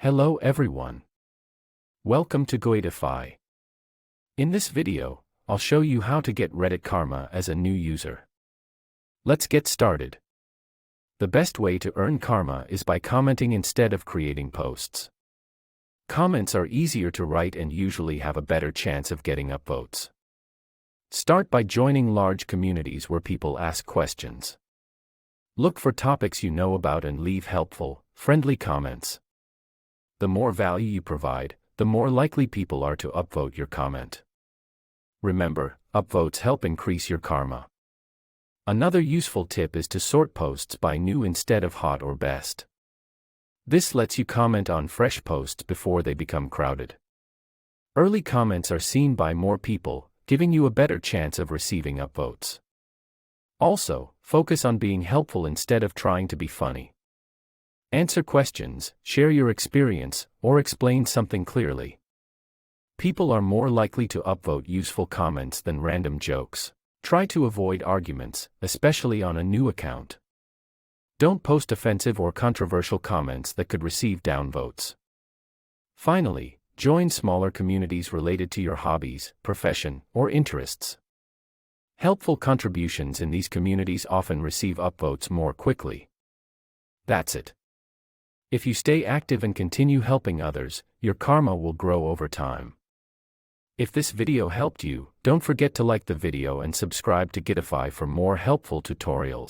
Hello everyone. Welcome to Goidify. In this video, I'll show you how to get Reddit Karma as a new user. Let's get started. The best way to earn Karma is by commenting instead of creating posts. Comments are easier to write and usually have a better chance of getting upvotes. Start by joining large communities where people ask questions. Look for topics you know about and leave helpful, friendly comments. The more value you provide, the more likely people are to upvote your comment. Remember, upvotes help increase your karma. Another useful tip is to sort posts by new instead of hot or best. This lets you comment on fresh posts before they become crowded. Early comments are seen by more people, giving you a better chance of receiving upvotes. Also, focus on being helpful instead of trying to be funny. Answer questions, share your experience, or explain something clearly. People are more likely to upvote useful comments than random jokes. Try to avoid arguments, especially on a new account. Don't post offensive or controversial comments that could receive downvotes. Finally, join smaller communities related to your hobbies, profession, or interests. Helpful contributions in these communities often receive upvotes more quickly. That's it. If you stay active and continue helping others, your karma will grow over time. If this video helped you, don't forget to like the video and subscribe to Goidify for more helpful tutorials.